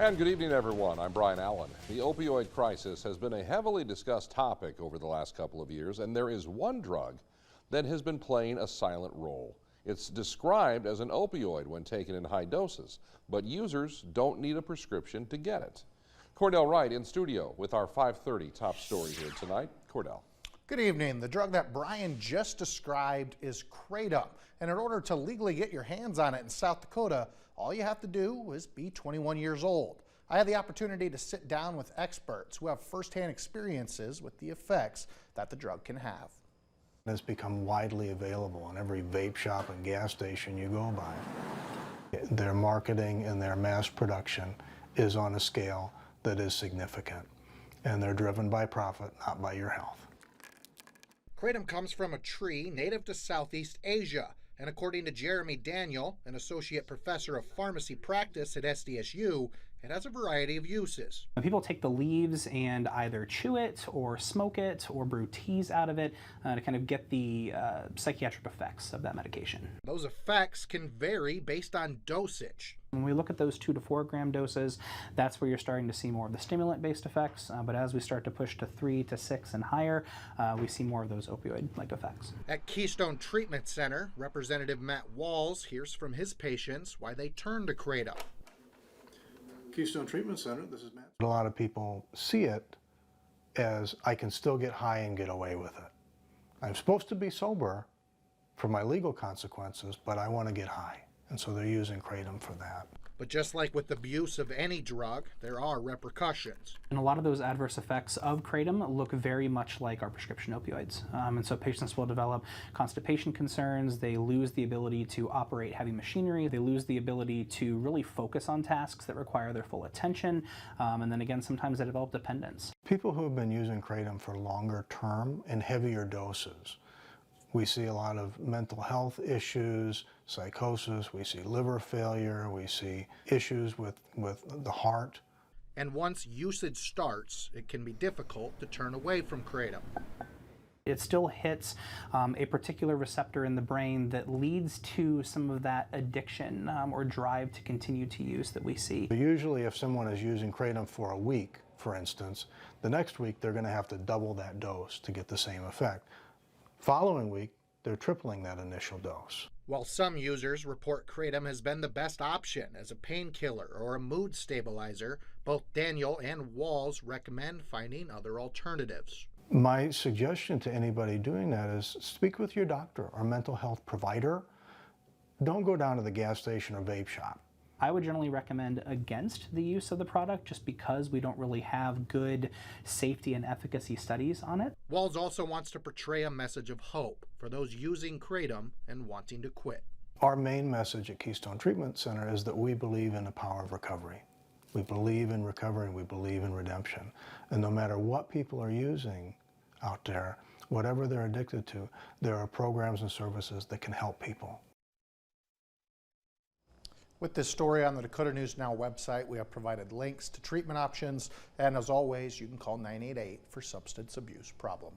And good evening, everyone. I'm Brian Allen. The opioid crisis has been a heavily discussed topic over the last couple of years, and there is one drug that has been playing a silent role. It's described as an opioid when taken in high doses, but users don't need a prescription to get it. Cordell Wright in studio with our 5:30 top story here tonight. Cordell. Good evening. The drug that Brian just described is Kratom. And in order to legally get your hands on it in South Dakota, all you have to do is be 21 years old. I had the opportunity to sit down with experts who have firsthand experiences with the effects that the drug can have. It's become widely available in every vape shop and gas station you go by. Their marketing and their mass production is on a scale that is significant, and they're driven by profit, not by your health. Kratom comes from a tree native to Southeast Asia, and according to Jeremy Daniel, an associate professor of pharmacy practice at SDSU, it has a variety of uses. People take the leaves and either chew it or smoke it or brew teas out of it to kind of get the psychiatric effects of that medication. Those effects can vary based on dosage. When we look at those 2 to 4 gram doses, that's where you're starting to see more of the stimulant-based effects. But as we start to push to 3 to 6 and higher, we see more of those opioid-like effects. At Keystone Treatment Center, Representative Matt Walls hears from his patients why they turn to Kratom. Keystone Treatment Center, this is Matt. A lot of people see it as I can still get high and get away with it. I'm supposed to be sober for my legal consequences, but I want to get high. And so they're using Kratom for that. But just like with abuse of any drug, there are repercussions. And a lot of those adverse effects of Kratom look very much like our prescription opioids. And so patients will develop constipation concerns, they lose the ability to operate heavy machinery, they lose the ability to really focus on tasks that require their full attention, and then again, sometimes they develop dependence. People who have been using Kratom for longer term and heavier doses, we see a lot of mental health issues, psychosis, we see liver failure, we see issues with the heart. And once usage starts, it can be difficult to turn away from Kratom. It still hits a particular receptor in the brain that leads to some of that addiction or drive to continue to use that we see. Usually if someone is using Kratom for a week, for instance, the next week they're going to have to double that dose to get the same effect. Following week, they're tripling that initial dose. While some users report Kratom has been the best option as a painkiller or a mood stabilizer, both Daniel and Walls recommend finding other alternatives. My suggestion to anybody doing that is speak with your doctor or mental health provider. Don't go down to the gas station or vape shop. I would generally recommend against the use of the product just because we don't really have good safety and efficacy studies on it. Walls also wants to portray a message of hope for those using Kratom and wanting to quit. Our main message at Keystone Treatment Center is that we believe in the power of recovery. We believe in recovery, we believe in redemption. And no matter what people are using out there, whatever they're addicted to, there are programs and services that can help people. With this story on the Dakota News Now website, we have provided links to treatment options, and as always, you can call 988 for substance abuse problems.